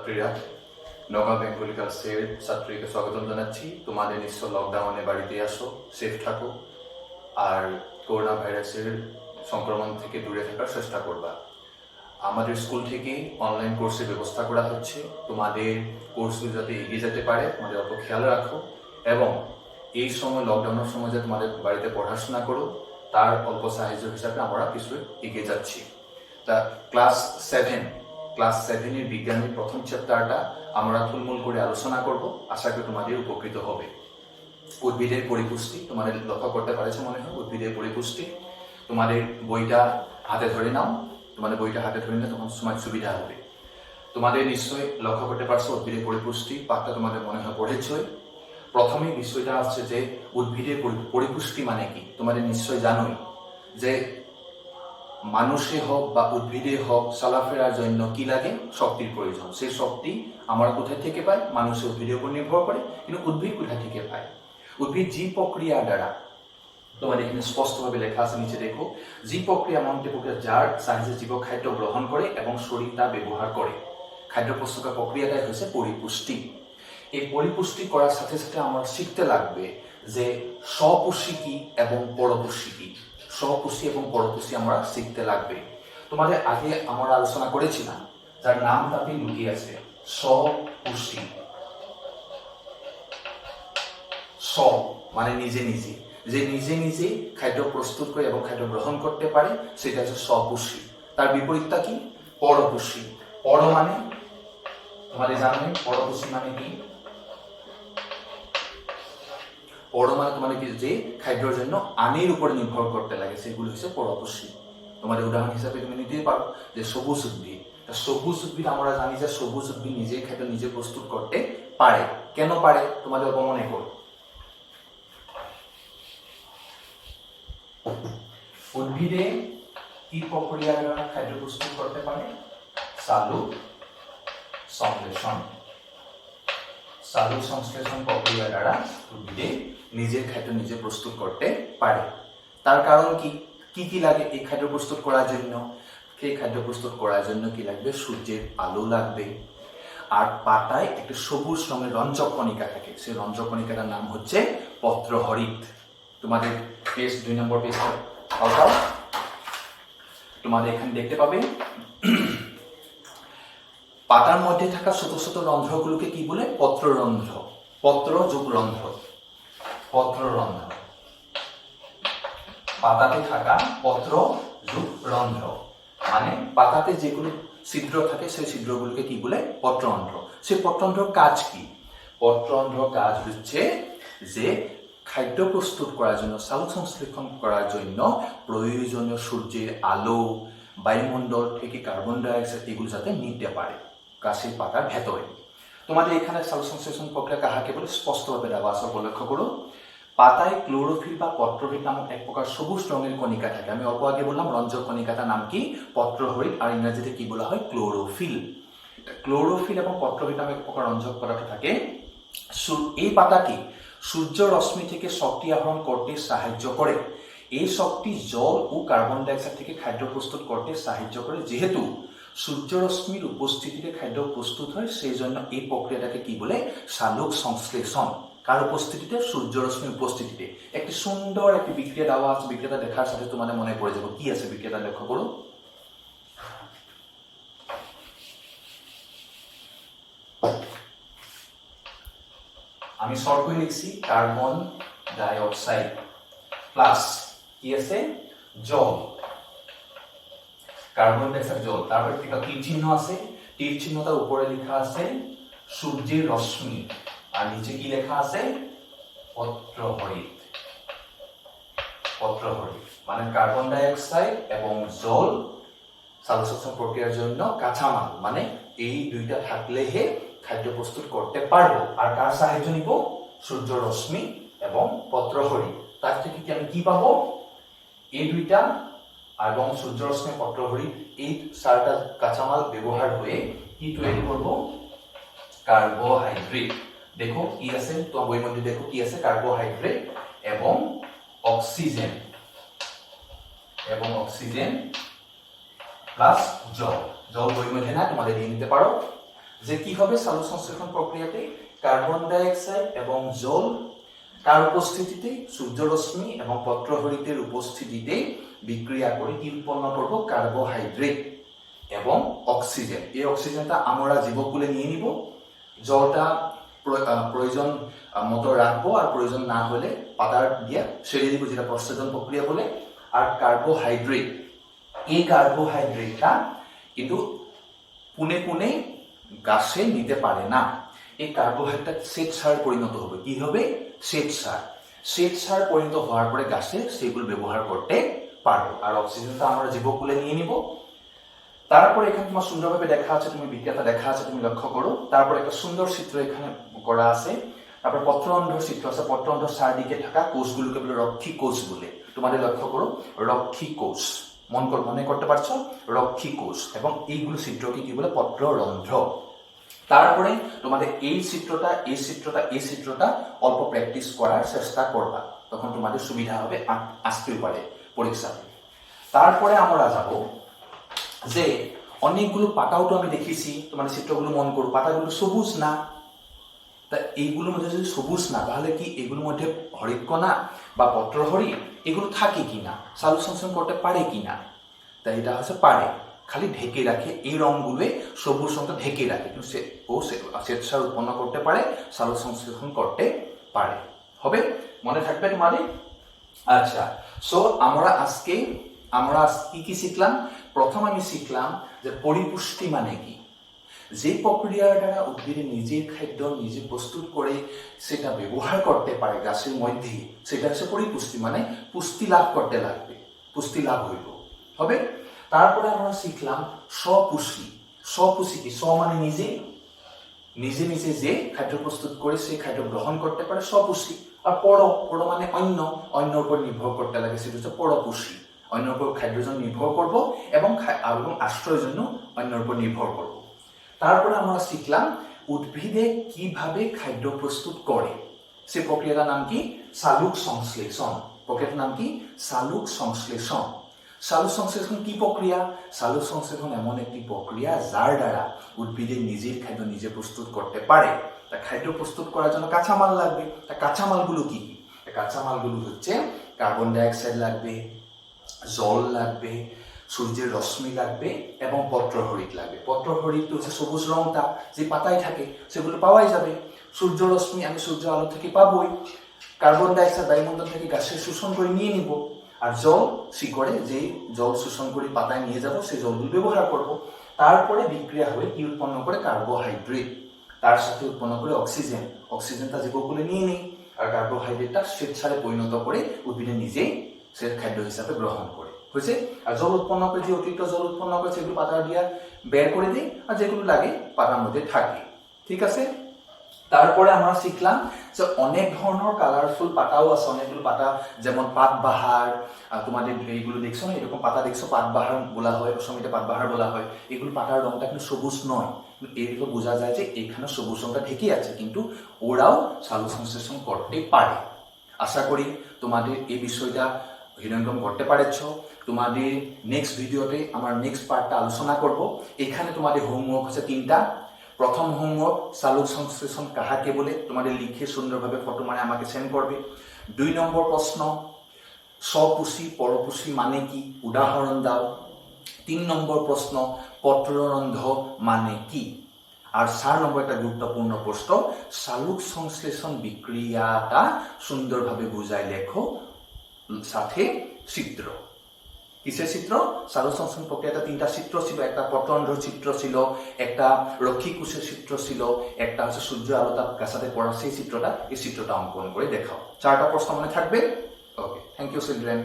ছাত্রছাত্রীরা, নগাঁও বেঙ্গলি গার্লসের ছাত্রীকে স্বাগতম জানাচ্ছি। তোমাদের নিশ্চয় লকডাউনে বাড়িতে আসো, সেফ থাকো, আর করোনা ভাইরাসের সংক্রমণ থেকে দূরে থাকার চেষ্টা করবা। আমাদের স্কুল থেকে অনলাইন কোর্সের ব্যবস্থা করা হচ্ছে। তোমাদের কোর্সগুলো যাতে এগিয়ে যেতে পারে তোমাদের অত খেয়াল রাখো, এবং এই সময় লকডাউনের সময় যে তোমাদের বাড়িতে পড়াশোনা করো তার অল্প সাহায্য হিসাবে আমরা কিছু এগিয়ে যাচ্ছি। তা ক্লাস সেভেনের বিজ্ঞানের প্রথম চ্যাপ্টারটা আমরা থুলমূল করে আলোচনা করব। আশা করি তোমাদের উপকৃত হবে। উদ্ভিদের পরিপুষ্টি তোমাদের লক্ষ্য করতে পারছো মনে হয়। উদ্ভিদের পরিপুষ্টি, তোমাদের বইটা হাতে ধরে নাও। তোমাদের বইটা হাতে ধরে নিলে তখন সময় সুবিধা হবে। তোমাদের নিশ্চয়ই লক্ষ্য করতে পারছো উদ্ভিদের পরিপুষ্টি পাঠটা তোমাদের মনে হয় পড়েছই। প্রথমেই বিষয়টা আসছে যে উদ্ভিদের পরিপুষ্টি মানে কি। তোমাদের নিশ্চয় জানোই যে মানুষে হোক বা উদ্ভিদে হোক চলাফেরার জন্য কি লাগে? শক্তির প্রয়োজন। সেই শক্তি আমরা কোথায় থেকে পাই? মানুষের উদ্ভিদের উপর নির্ভর করে। কিন্তু উদ্ভিদ কোথায় থেকে পায়? উদ্ভিদ জীব প্রক্রিয়া দ্বারা, তোমাদের এখানে স্পষ্টভাবে লেখা আছে, নিচে দেখো, জীব প্রক্রিয়া এমন একটি প্রক্রিয়া যার সাহায্যে জীব খাদ্য গ্রহণ করে এবং শরীর তা ব্যবহার করে। খাদ্য প্রস্তুতের প্রক্রিয়াটাই হচ্ছে পরিপুষ্টি। এই পরিপুষ্টি করার সাথে সাথে আমরা শিখতে লাগবে যে স্বপুষ্টি কি এবং পরপুষ্টি কি। স্বপুষ্টি এবং পরপুষ্টি আমরা শিখতে লাগবে। তোমাদের আগে আমরা আলোচনা করেছিলাম যার নাম তাতে লুকিয়ে আছে, স্বপুষ্টি। স্ব মানে নিজে নিজে, যে নিজে নিজে খাদ্য প্রস্তুত করে এবং খাদ্য গ্রহণ করতে পারে, সেটা হচ্ছে স্বপুষ্টি। তার বিপরীতটা কি? পরপুষ্টি। পর মানে তোমাদের জানবে পরপুষ্টি মানে কি? পর মানে তোমাদের কি, যে খাদ্যের জন্য আনের উপরে নির্ভর করতে লাগে, সেগুলো হচ্ছে পরপুষ্টি। তোমাদের উদাহরণ হিসাবে তুমি নিতে পারো যে সবুজ উদ্ভিদ। সবুজ উদ্ভিদ আমরা জানি যে সবুজ উদ্ভিদ নিজে খাদ্য নিজে প্রস্তুত করতে পারে। কেন পারে? তোমাদের মনে করো, উদ্ভিদে কি প্রক্রিয়া দ্বারা খাদ্য প্রস্তুত করতে পারে? সালোক সংশ্লেষণ। সালোক সংশ্লেষণ প্রক্রিয়া দ্বারা উদ্ভিদে নিজের খাদ্য নিজে প্রস্তুত করতে পারে। তার কারণ কি? কি কি লাগে এই খাদ্য প্রস্তুত করার জন্য? সেই খাদ্য প্রস্তুত করার জন্য কি লাগবে? সূর্যের আলো লাগবে। আর পাতায় একটা সবুজ রঙের রঞ্জক কণিকা থাকে, সেই রঞ্জক কণিকাটার নাম হচ্ছে পত্রহরিত। তোমাদের পেজ 2 নম্বর পেজটা পাল্টাও, তোমাদের এখানে দেখতে পাবে পাতার মধ্যে থাকা ছোট ছোট রন্ধ্রগুলোকে কি বলে? পত্ররন্ধ্র। পত্র যোগ রন্ধ্র, পত্ররন্ধ্র। পাতাতে থাকা পত্র যোগ রন্ধ্র মানে পাতাতে যেগুলো ছিদ্র থাকে সেই ছিদ্রগুলোকে কি বলে? পত্ররন্ধ্র। সেই পত্ররন্ধ্রর কাজ কি? পত্ররন্ধ্রর কাজ হচ্ছে যে খাদ্য প্রস্তুত করার জন্য, সালোক সংশ্লেষণ করার জন্য প্রয়োজনীয় সূর্যের আলো, বায়ুমণ্ডল থেকে কার্বন ডাইঅক্সাইড এগুলো যাতে নিতে পারে গাছের পাতার ভেতরে। তোমাদের এখানে সালোক সংশ্লেষণ প্রক্রিয়া কাহাকে বলে স্পষ্টভাবে দেওয়া আছে, লক্ষ্য করো। পাতায় ক্লোরোফিল বা পত্রহরিত নামক এক প্রকার সবুজ রঙের কণিকা থাকে। আমি অল্প আগে বললাম রঞ্জক কণিকাটার নাম কি? পত্রহরিত, আর ইংরেজিতে কি বলা হয়? ক্লোরোফিল। ক্লোরোফিল এবং পত্রহরিত নামে এক প্রকার রঞ্জক পদার্থ থাকে। এই পাতাটি সূর্য রশ্মি থেকে শক্তি আহরণ করতে সাহায্য করে। এই শক্তি জল ও কার্বন ডাইঅক্সাইড থেকে খাদ্য প্রস্তুত করতে সাহায্য করে। যেহেতু সূর্য রশ্মির উপস্থিতিতে খাদ্য প্রস্তুত হয়, সেই জন্য এই প্রক্রিয়াটাকে কি বলে? সালোক সংশ্লেষণ। কার উপস্থিতিতে? সূর্য রশ্মির উপস্থিতিতে। একটি সুন্দর একটি বিক্রিয়া দেওয়া আছে, বিক্রিয়াটা দেখার সাথে তোমাদের মনে পড়ে যাবে কি আছে বিক্রিয়াটা, লক্ষ্য করো। আমি শর্ট করে লিখছি, কার্বন ডাইঅক্সাইড প্লাস কি আছে? জল। কার্বন ডাইঅক্সাইড, জল। তারপরে একটা তীর চিহ্ন আছে, তীর চিহ্নটার উপরে লেখা আছে সূর্যের রশ্মি, আর নিচে কি লেখা আছে? পত্রহরিত। পত্রহরিত মানে কার্বন ডাইঅক্সাইড এবং জল সালোক সংশ্লেষণ প্রক্রিয়ার জন্য কাঁচামাল। মানে এই দুইটা থাকলে হে খাদ্য প্রস্তুত করতে পারবো। আর কার সাহায্য নিব? সূর্য রশ্মি এবং পত্রহরিত। তার থেকে কি আমি কি পাবো? এই দুইটা এবং সূর্য রশ্মি, পত্রহরিত, এই চারটা কাঁচামাল ব্যবহার হয়ে কি তৈরি করবো? কার্বোহাইড্রেট। দেখো কি আছে, তোমার বইয়ের মধ্যে দেখো কি আছে? কার্বোহাইড্রেট এবং অক্সিজেন, এবং অক্সিজেন প্লাস জল। জল বইয়ের মধ্যে না, তোমাদের নিয়ে নিতে পারো। যে কি হবে সালোক সংশ্লেষণ প্রক্রিয়াতে কার্বন ডাই অক্সাইড এবং জল তার উপস্থিতিতে সূর্যরশ্মি এবং পত্রহরিতের উপস্থিতিতে বিক্রিয়া করে কি উৎপন্ন করব কার্বোহাইড্রেট এবং অক্সিজেন। এই অক্সিজেনটা আমরা জীবকুলে নিয়ে নিব, জলটা প্রয়োজন মতো রাখবো আর প্রয়োজন না হলে পাতার দিয়ে সেরে দিব, যেটা প্রস্থাজন প্রক্রিয়া বলে। আর কার্বোহাইড্রেট, এই কার্বোহাইড্রেটটা কিন্তু পুনে পুনে গাছে নিতে পারে না। এই কার্বোহাইড্রেট শ্বেত সারে পরিণত হবে। কি হবে? শ্বেত সার। শ্বেত সার পরিণত হওয়ার পরে গাছে সেগুলো ব্যবহার করতে পারবো। আর অক্সিজেনটা আমরা জীবকুলে নিয়ে নিব। তারপরে এখানে তোমার সুন্দরভাবে দেখা আছে, তুমি বিক্রিয়াটা দেখা আছে, তুমি লক্ষ্য করো। তারপর একটা সুন্দর চিত্র এখানে করা আছে। তারপর পত্ররন্ধ্র চিত্র আছে। পত্ররন্ধ্র চারদিকে থাকা কোষগুলোকে বলে রক্ষী কোষ বলে। তোমাদের লক্ষ্য করো, রক্ষী কোষ মনে করতে পারছো, রক্ষী কোষ। এবং এইগুলো চিত্রকে কি বলে? পত্ররন্ধ্র। তারপরে তোমাদের এই চিত্রটা অল্প প্র্যাকটিস করার চেষ্টা করবা, তখন তোমাদের সুবিধা হবে, আসতেও পারে পরীক্ষাতে। তারপরে আমরা যাব যে অনেকগুলো পাতাও তো আমি দেখেছি, তোমাদের চিত্রগুলো মন করো, পাতাগুলো সবুজ না। তা এইগুলোর মধ্যে যদি সবুজ না, তাহলে কি এগুলোর মধ্যে হরিৎকণা বা পত্রহরিৎ এগুলো থাকে কিনা, সালোক সংশ্লেষণ করতে পারে কিনা? তাই এটা হচ্ছে পারে, খালি ঢেকে রাখে। এই রঙগুলো সবুজ রঙটা ঢেকে রাখে, কিন্তু শ্বেতসার উৎপন্ন করতে পারে, সালোক সংশ্লেষণ করতে পারে। হবে? মনে থাকবে তোমাদের? আচ্ছা, সো আমরা আজকে কি শিখলাম? প্রথম আমি শিখলাম যে পরিপুষ্টি মানে কি। যে প্রক্রিয়ার দ্বারা উদ্ভিদে নিজের খাদ্য নিজে প্রস্তুত করে সেটা ব্যবহার করতে পারে গাছের মধ্যে, সেটা হচ্ছে পরিপুষ্টি। মানে পুষ্টি লাভ করতে লাগবে, পুষ্টি লাভ হইব। হবে? তারপরে আমরা শিখলাম স্বপুষি। স্বপুষি কি? স্ব মানে নিজে, নিজে নিজে যে খাদ্য প্রস্তুত করে সেই খাদ্য গ্রহণ করতে পারে, স্বপুষি। আর পর মানে অন্য উপর নির্ভর করতে লাগে, সেটা হচ্ছে পরপুষি। অন্যের উপর খাদ্যের জন্য নির্ভর করব এবং আশ্রয়ের জন্য অন্যের উপর নির্ভর করব। তারপরে আমরা শিখলাম উদ্ভিদে কিভাবে খাদ্য প্রস্তুত করে, সে প্রক্রিয়াটার নাম কি? সালোক সংশ্লেষণ। প্রক্রিয়াটার নাম কি? সালোক সংশ্লেষণ। সালোক সংশ্লেষণ কি প্রক্রিয়া? সালোক সংশ্লেষণ এমন একটি প্রক্রিয়া যার দ্বারা উদ্ভিদে নিজের খাদ্য নিজে প্রস্তুত করতে পারে। তা খাদ্য প্রস্তুত করার জন্য কাঁচামাল লাগবে। তা কাঁচামালগুলো কি? কাঁচামালগুলো হচ্ছে কার্বন ডাই অক্সাইড লাগবে, জল লাগবে, সূর্যের রশ্মি লাগবে এবং পত্রহরিৎ লাগবে। পত্রহরিৎ হচ্ছে সবুজ রংটা যে পাতায় থাকে, সেগুলো পাওয়াই যাবে। সূর্য রশ্মি আমি সূর্য আলো থেকে পাবোই। কার্বন ডাই অক্সাইড বায়ুমণ্ডল থেকে গাছে শোষণ করে নিয়ে নিব। আর জল শিকড়ে যে জল শোষণ করে পাতায় নিয়ে যাব, সেই জলগুলো ব্যবহার করব। তারপরে বিক্রিয়া হয়ে কি উৎপন্ন করে? কার্বোহাইড্রেট। তার সাথে উৎপন্ন করে অক্সিজেন। অক্সিজেনটা জীবকুলে নিয়ে নেই, আর কার্বোহাইড্রেটটা শ্বেতসারে পরিণত করে উদ্ভিদে নিজেই সে খাদ্য হিসাবে গ্রহণ করে। হয়েছে? আর জল উৎপন্ন করে, যে অতিরিক্ত জল উৎপন্ন করে সেগুলো পাতা দিয়ে বের করে দিই, আর যেগুলো লাগে পাতার মধ্যে থাকে। ঠিক আছে? তারপরে আমরা শিখলাম যে অনেক ধরনের কালারফুল পাতাও আছে। অনেকগুলো পাতা, যেমন পাতবাহার, তোমাদের এইগুলো দেখছো না, এরকম পাতা দেখছো, পাতবাহার বলা হয়, অসমীতে পাতবাহার বলা হয়। এগুলো পাতার রঙটা কিন্তু সবুজ নয়, এগুলো বোঝা যায় যে এখানে সবুজ রঙটা ঢেকে আছে, কিন্তু ওরাও সালোক সংশ্লেষণ করতে পারে। আশা করি তোমাদের এই বিষয়টা হৃদয়ঙ্গম করতে পারছ। তোমাদের নেক্সট ভিডিওতে আমার নেক্সট পার্টটা আলোচনা করব। এখানে তোমাদের হোমওয়ার্ক হচ্ছে 3টা। প্রথম হোমওয়ার্ক, সালোক সংশ্লেষণ কাহাকে বলে, তোমাদের লিখে সুন্দরভাবে ফটো মানে আমাকে সেন্ড করবে। 2 নম্বর প্রশ্ন, স্বপুষি পরপুষি মানে কি, উদাহরণ দাও। 3 নম্বর প্রশ্ন, পত্ররন্ধ্র মানে কি। আর 4 নম্বর একটা গুরুত্বপূর্ণ প্রশ্ন, সালোক সংশ্লেষণ বিক্রিয়াটা সুন্দরভাবে বুঝাই লেখো, সাথে চিত্র। কিসের চিত্র? সালোক সংশ্লেষণ প্রক্রিয়াটা 3টা চিত্র ছিল। একটা পত্ররন্ধ্র চিত্র ছিল, একটা রক্ষী কোষের চিত্র ছিল, একটা হচ্ছে সূর্য আলোটা গাছাতে পড়া সেই চিত্রটা। এই চিত্রটা অঙ্কন করে দেখাও। 4টা প্রশ্ন মনে থাকবে। ওকে, থ্যাংক ইউ চিলড্রেন।